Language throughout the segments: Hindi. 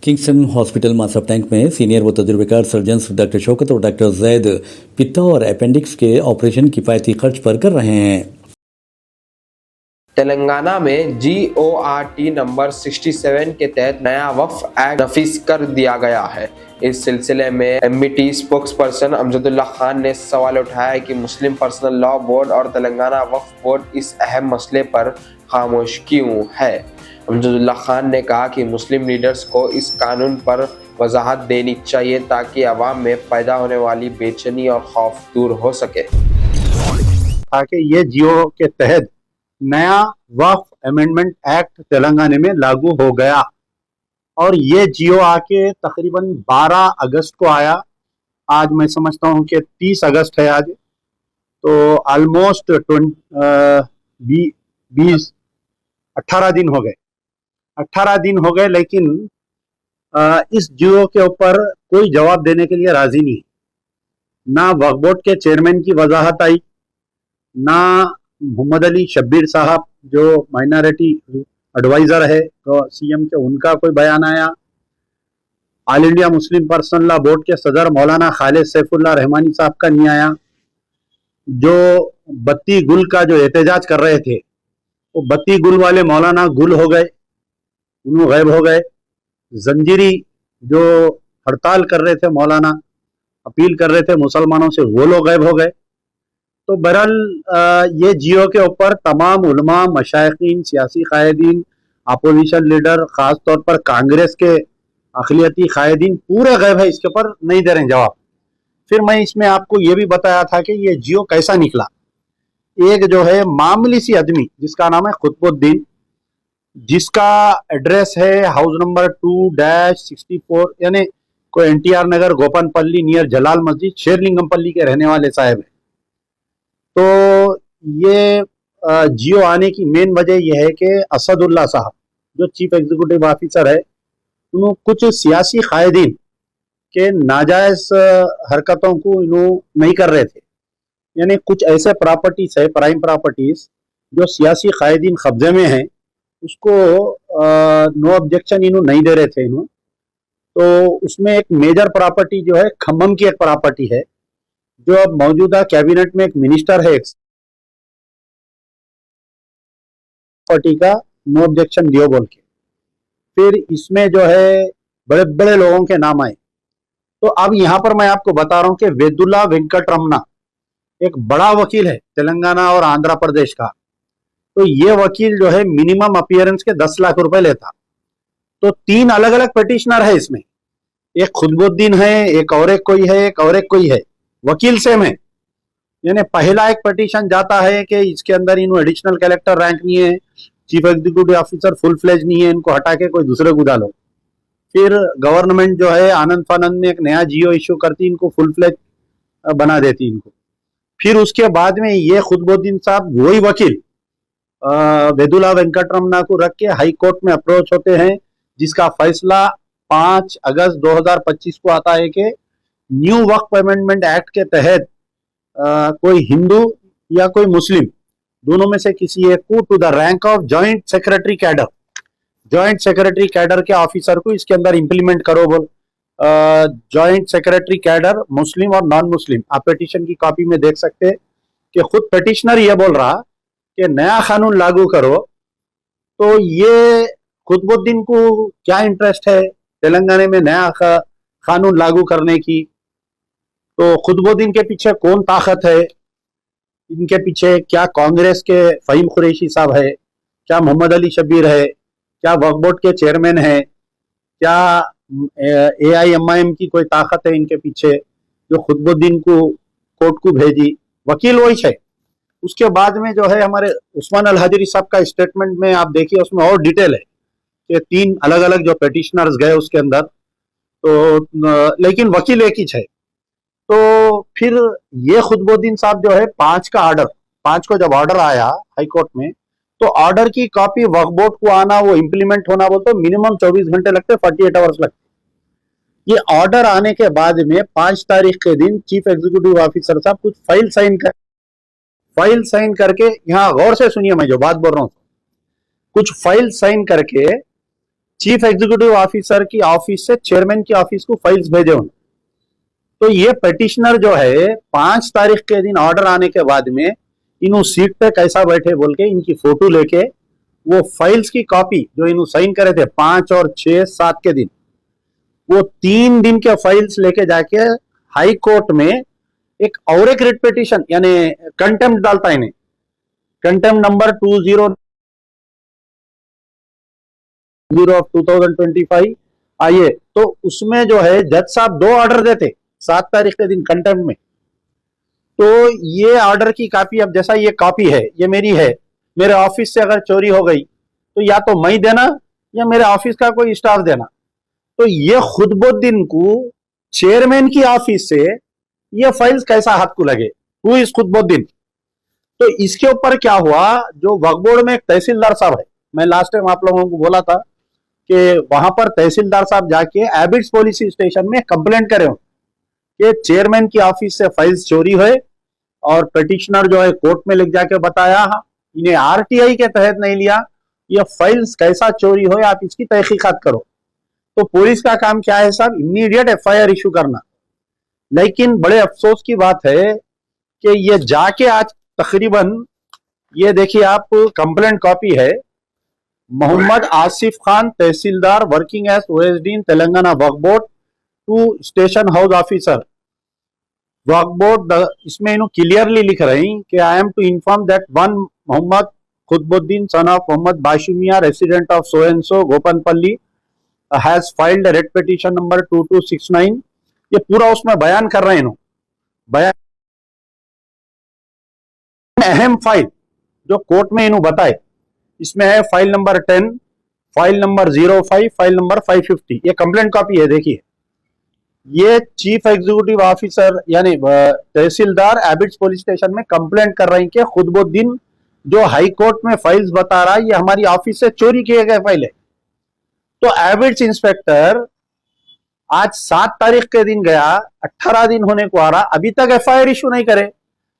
किंगस्टन हॉस्पिटल मासफ टैंक में सीनियर व तजुर्बेकार सर्जन्स डॉक्टर शौकत और डॉक्टर जैद पित्ता और अपेंडिक्स के ऑपरेशन किफ़ायती खर्च पर कर रहे हैं। तेलंगाना में GORT नंबर 67 के तहत नया वक्फ एक्ट नफिज कर दिया गया है। इस सिलसिले में MBT spokes person Amjadullah Khan ने सवाल उठाया कि मुस्लिम पर्सनल लॉ बोर्ड और तेलंगाना वक्फ बोर्ड इस अहम मसले पर खामोश क्यों है। अमजदुल्ला खान ने कहा कि मुस्लिम लीडर्स को इस कानून पर वजाहत देनी चाहिए ताकि अवाम में पैदा होने वाली बेचैनी और खौफ दूर हो सके। ताकि ये GO के तहत नया वक्फ अमेंडमेंट एक्ट तेलंगाना में लागू हो गया और ये GO आके तकरीबन 12 अगस्त को आया। आज मैं समझता हूँ कि 30 अगस्त है आज, तो ऑलमोस्ट 18 दिन हो गए। 18 दिन हो गए, लेकिन इस GO के ऊपर कोई जवाब देने के लिए राजी नहीं। ना वक्फ बोर्ड के चेयरमैन की वजाहत आई, ना मोहम्मद अली शब्बीर साहब जो माइनॉरिटी एडवाइजर है तो CM के, उनका कोई बयान आया। All India Muslim personal law board के सदर मौलाना खालिद सैफुल्लाह रहमानी साहब का नहीं आया। जो बत्ती गुल का जो एहतजाज कर रहे थे, वो बत्ती गुल वाले मौलाना गुल हो गए, उन्होंने गायब हो गए। जंजीरी जो हड़ताल कर रहे थे, मौलाना अपील कर रहे थे मुसलमानों से, वो लोग गायब हो गए। तो बहरहाल ये GO के ऊपर तमाम उलमा, मशाइखीन, सियासी कायदीन, अपोजिशन लीडर, ख़ास तौर पर कांग्रेस के अक़लियती कायदीन पूरे गायब है, इसके ऊपर नहीं दे रहे जवाब। फिर मैं इसमें आपको ये भी बताया था कि ये GO कैसा निकला। एक जो है मामूली सी आदमी जिसका नाम है कुतुबुद्दीन, जिसका एड्रेस है हाउस नंबर 2-64, यानी कोई NTR नगर, गोपनपल्ली, नियर जलाल मस्जिद, शेरलिंगमपल्ली के रहने वाले साहब है। तो ये GO आने की मेन वजह यह है कि असदुल्ला साहब जो चीफ एग्जीक्यूटिव ऑफिसर है, उन्होंने कुछ सियासी कायदीन के नाजायज हरकतों को नहीं कर रहे थे। यानी कुछ ऐसे प्रॉपर्टीज है, प्राइम प्रॉपर्टीज, जो सियासी कायदीन कब्जे में है, उसको नो ऑब्जेक्शन इन्हों नहीं दे रहे थे इन्हों। तो उसमें एक मेजर प्रॉपर्टी जो है खम्मम की एक प्रॉपर्टी है, जो अब मौजूदा कैबिनेट में एक मिनिस्टर है, पार्टी का नो ऑब्जेक्शन दियो बोल के। फिर इसमें जो है बड़े बड़े लोगों के नाम आए। तो अब यहाँ पर मैं आपको बता रहा हूँ कि वेदुल्ला वेंकटरमना एक बड़ा वकील है तेलंगाना और आंध्र प्रदेश का। तो ये वकील जो है मिनिमम अपीयरेंस के 10 लाख रुपए लेता। तो 3 अलग अलग पिटिशनर है इसमें, एक खुतबुद्दीन है, एक और कोई है, एक और कोई है, वकील सेम है। यानी पहला एक पिटीशन जाता है कि इसके अंदर इन्हों एडिशनल कलेक्टर रैंक नहीं है, chief executive officer full fledge नहीं है, इनको हटा के कोई दूसरे को डालो। फिर गवर्नमेंट जो है आनंद फानंद में एक नया GO इश्यू करती, इनको फुल फ्लेज बना देती इनको। फिर उसके बाद में ये खुतबुद्दीन साहब, वही वकील वेदुला वेंकटरमना को रख के हाई कोर्ट में अप्रोच होते हैं, जिसका फैसला 5 अगस्त 2025 को आता है कि न्यू वक्फ अमेंडमेंट एक्ट के तहत कोई हिंदू या कोई मुस्लिम, दोनों में से किसी एक को to the rank of joint secretary cadre, joint secretary cadre के ऑफिसर को इसके अंदर इंप्लीमेंट करो बोल। जॉइंट सेक्रेटरी कैडर मुस्लिम और नॉन मुस्लिम, आप पिटीशन की कॉपी में देख सकते हैं कि खुद पिटिशनर ये बोल रहा कि नया कानून लागू करो। तो ये कुतुबुद्दीन को क्या इंटरेस्ट है तेलंगाना में नया कानून लागू करने की? तो कुतुबुद्दीन के पीछे कौन ताकत है? इनके पीछे क्या कांग्रेस के फहीम कुरैशी साहब है, क्या मोहम्मद अली शब्बीर है, क्या वक्फ बोर्ड के चेयरमैन है, क्या AIMIM की कोई ताकत है इनके पीछे जो कुतुबुद्दीन को कोर्ट को भेजी? वकील वही है। उसके बाद में जो है हमारे उस्मान अल हाजिरी साहब का स्टेटमेंट में आप देखिए, उसमें और डिटेल है कि 3 अलग अलग जो पिटिशनर्स गए उसके अंदर, तो लेकिन वकील एक ही है। तो फिर ये खुतबुद्दीन साहब जो है 5 को जब ऑर्डर आया हाई कोर्ट में, तो ऑर्डर की कॉपी वक्फ बोर्ड को आना, वो इंप्लीमेंट होना बोलते मिनिमम 24 घंटे लगते, 48 आवर्स लगते। ये ऑर्डर आने के बाद में 5 तारीख के दिन चीफ एग्जीक्यूटिव ऑफिसर साहब कुछ फाइल साइन करके, यहाँ गौर से सुनिए मैं जो बात बोल रहा हूँ, कुछ फाइल साइन करके चीफ एग्जीक्यूटिव ऑफिसर की ऑफिस से चेयरमैन की ऑफिस को फाइल्स भेजे उन्होंने। तो ये पिटिशनर जो है 5 तारीख के दिन ऑर्डर आने के बाद में इन्हों सीट पे कैसा बैठे बोल के इनकी फोटो लेके वो फाइल्स की कॉपी जो इन्हों साइन करे थे 5 और 6 7 के दिन, वो 3 दिन के फाइल्स लेके जाके हाई कोर्ट में एक और एक रिट पिटिशन यानी कंटेम्प्ट डालता है इन्हें, कंटेम्प्ट नंबर 20 ऑफ 2025 आइए। तो उसमें जो है जज साहब 2 ऑर्डर देते 7 तारीख के दिन कंटेम्प्ट में। तो ये ऑर्डर की कॉपी, अब जैसा ये कॉपी है ये मेरी है, मेरे ऑफिस से अगर चोरी हो गई तो या तो मैं देना या मेरे ऑफिस का कोई स्टाफ देना। तो ये खुदबुद्दीन को चेयरमैन की ऑफिस से ये फाइल्स कैसा हाथ को लगे, हु इज खुदबुद्दीन। तो इसके ऊपर क्या हुआ, जो वक्फ बोर्ड में एक तहसीलदार साहब है, मैं लास्ट टाइम आप लोगों को बोला था कि वहां पर तहसीलदार साहब जाके एबिट्स पुलिस स्टेशन में कंप्लेंट करे कि चेयरमैन की ऑफिस से फाइल्स चोरी हुए और पिटिशनर जो है कोर्ट में लेके जाके बताया इन्हें आरटीआई के तहत नहीं लिया, ये फाइल्स कैसा चोरी हो आप इसकी तहकीकात करो। तो पुलिस का काम क्या है साहब, इमीडिएट एफआईआर इशू करना। लेकिन बड़े अफसोस की बात है कि ये जाके आज तकरीबन ये देखिए आप कंप्लेंट कॉपी है, Mohammad Asif Khan Tahsildar working as OSD in Telangana Waqf board to station house officer Waqf board. इसमें इन्हों क्लियरली लिख रहे हैं कि I am to inform that one Mohammad Khudbuddin son of Mohammad Bashumiya resident of so and so Gopanpally has filed writ petition number 2269। ये पूरा उसमें बयान कर रहे हैं इन्हों, बयान अहम फाइल जो कोर्ट में इन्हों बताए, इसमें है file number 10, file number 05, file number 550। ये कंप्लेंट कॉपी है, देखिए ये चीफ एग्जीक्यूटिव ऑफिसर यानी तहसीलदार एबिट्स पुलिस स्टेशन में कंप्लेंट कर रहे हैं कि खुदबुद्दीन जो हाई कोर्ट में फाइल्स बता रहा है ये हमारी ऑफिस से चोरी किए गए फाइल है। तो एबिट्स इंस्पेक्टर आज 7 तारीख के दिन गया, 18 दिन होने को आ रहा, अभी तक एफआईआर इशू नहीं करे।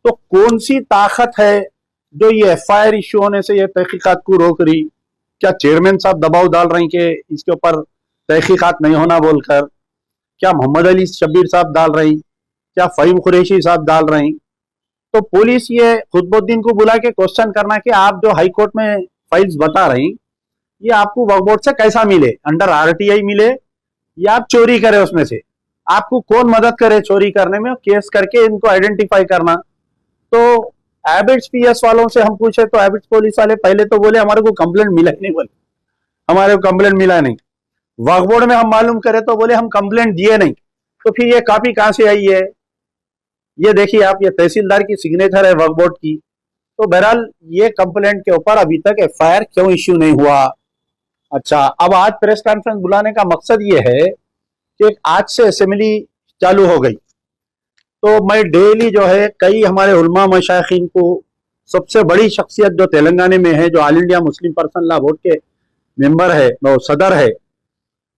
तो कौन सी ताकत है जो ये एफआईआर इशू होने से ये तहकीकात को रोक रही? क्या चेयरमैन साहब दबाव डाल रहे हैं कि इसके ऊपर तहकीकात नहीं होना बोलकर? क्या मोहम्मद अली शब्बीर साहब डाल रहे हैं? क्या फहीम कुरैशी साहब डाल रहे हैं? तो पुलिस ये खुदबुद्दीन को बुला के क्वेश्चन करना कि आप जो हाई कोर्ट में फाइल्स बता रहे हैं ये आपको वक्फ बोर्ड से कैसा मिले, अंडर आरटीआई मिले या आप चोरी करे, उसमें से आपको कौन मदद करे चोरी करने में, केस करके इनको आइडेंटिफाई करना। तो एबिट्स पीएस वालों से हम पूछे तो एबिट्स पुलिस वाले पहले तो बोले हमारे को कंप्लेंट मिला ही नहीं, बोले हमारे को कंप्लेंट मिला नहीं। वक्फ बोर्ड में हम मालूम करे तो बोले हम कंप्लेंट दिए नहीं। तो फिर ये कॉपी कहां से आई है? ये देखिए आप, ये तहसीलदार की सिग्नेचर है वक्फ बोर्ड की। तो बहरहाल ये कंप्लेंट के ऊपर अभी तक एफआईआर क्यों इश्यू नहीं हुआ? अच्छा, अब आज प्रेस कॉन्फ्रेंस बुलाने का मकसद ये है कि आज से असेंबली चालू हो गई, तो मैं डेली जो है कई हमारे उलमा मशाइखीन को, सबसे बड़ी शख्सियत जो तेलंगाना में है, जो all India Muslim person law board के मेंबर है, वो सदर है,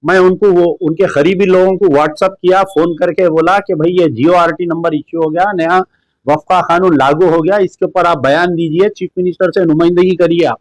मैं उनको वो उनके करीबी लोगों को व्हाट्सअप किया, फोन करके बोला कि भाई ये जीओआरटी नंबर इश्यू हो गया, नया वफ़क़ा कानून लागू हो गया, इसके ऊपर आप बयान दीजिए, चीफ मिनिस्टर से नुमाइंदगी करिए आप।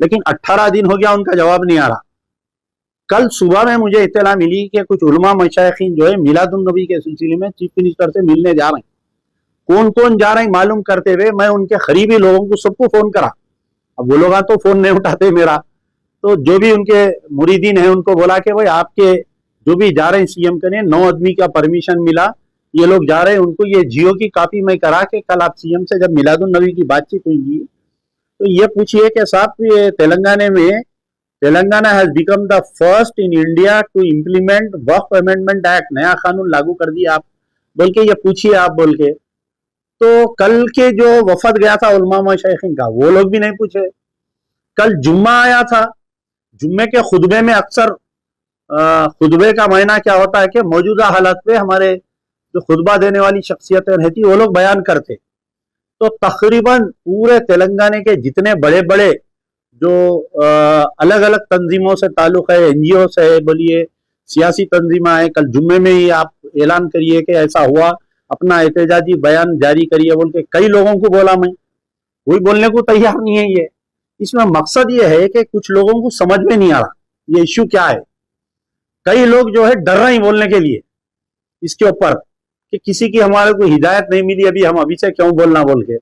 लेकिन 18 दिन हो गया उनका जवाब नहीं आ रहा। कल सुबह में मुझे इत्तला मिली कि कुछ उलमा मशाइखीन जो है मिलादुन नबी के सिलसिले में चीफ मिनिस्टर से मिलने जा रहे हैं। कौन कौन जा रहे हैं मालूम करते हुए मैं उनके करीबी लोगों को सबको फोन करा। अब वो लोग तो फोन नहीं उठाते मेरा, तो जो भी उनके मुरीदीन है उनको बोला कि भाई आपके जो भी जा रहे हैं सीएम के लिए 9 आदमी का परमिशन मिला, ये लोग जा रहे हैं, उनको ये जियो की कॉपी मैं करा के कल आप सीएम से जब मिलादुन नबी की बातचीत हुई तो ये पूछिए कि साहब ये तेलंगाना में, Telangana has become the first in India to implement Waqf amendment act, नया कानून लागू कर दिया आप बोल के ये पूछिए आप बोल के। तो कल के जो वफद गया था उलमा मशाइखीन का, वो लोग भी नहीं पूछे। कल जुम्मा आया था, जुम्मे के खुतबे में अक्सर खुतबे का मायना क्या होता है कि मौजूदा हालत पे हमारे जो खुतबा देने वाली शख्सियतें रहती वो लोग बयान करते। तो तकरीबन पूरे तेलंगाना के जितने बड़े बड़े जो अलग अलग तंजीमों से ताल्लुक है, एनजीओ से है, बोलिए सियासी तंजीमा है, कल जुम्मे में ही आप ऐलान करिए कि ऐसा हुआ, अपना एहतजाजी बयान जारी करिए बोल के कई लोगों को बोला, मैं कोई बोलने को तैयार नहीं है। ये इसमें मकसद ये है कि कुछ लोगों को समझ में नहीं आ रहा ये इश्यू क्या है। कई लोग जो है डर रहे हैं बोलने के लिए इसके ऊपर कि किसी की हमारे को हिदायत नहीं मिली अभी, हम अभी से क्यों बोलना बोल के।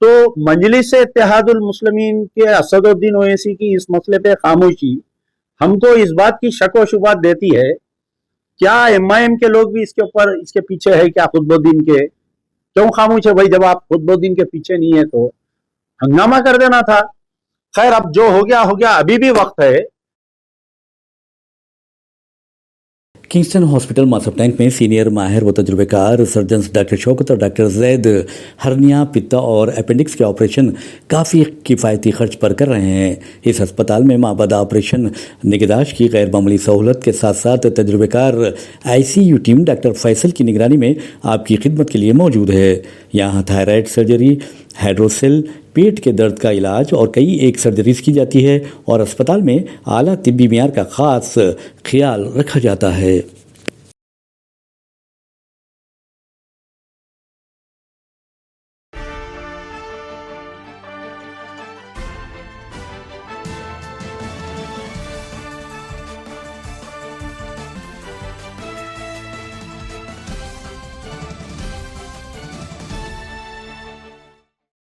तो मजलिस इत्तेहादुल मुस्लिमीन के असदुद्दीन ओवैसी की इस मसले पे खामोशी हमको इस बात की शक व शुबात देती है, क्या एमआईएम के लोग भी इसके ऊपर, इसके पीछे है क्या? खुतबुद्दीन के क्यों खामोश है भाई? जब आप खुतबुद्दीन के पीछे नहीं है तो हंगामा कर देना था। खैर, अब जो हो गया, अभी भी वक्त है। किंगस्टन हॉस्पिटल मासब टैंक में सीनियर माहिर व तजुर्बेकार सर्जन्स डॉक्टर शौकत और डॉक्टर जैद हर्निया, पित्ता और अपेंडिक्स के ऑपरेशन काफ़ी किफ़ायती खर्च पर कर रहे हैं। इस अस्पताल में माबदा ऑपरेशन निगहदाश्त की गैर मामूली सहूलत के साथ साथ तजुर्बेकार ICU टीम डॉक्टर फैसल की निगरानी में आपकी खिदमत के लिए मौजूद है। यहाँ थायराइड सर्जरी, हाइड्रोसेल, पेट के दर्द का इलाज और कई एक सर्जरीज की जाती है और अस्पताल में आला तिब्बी मियार का ख़ास ख्याल रखा जाता है।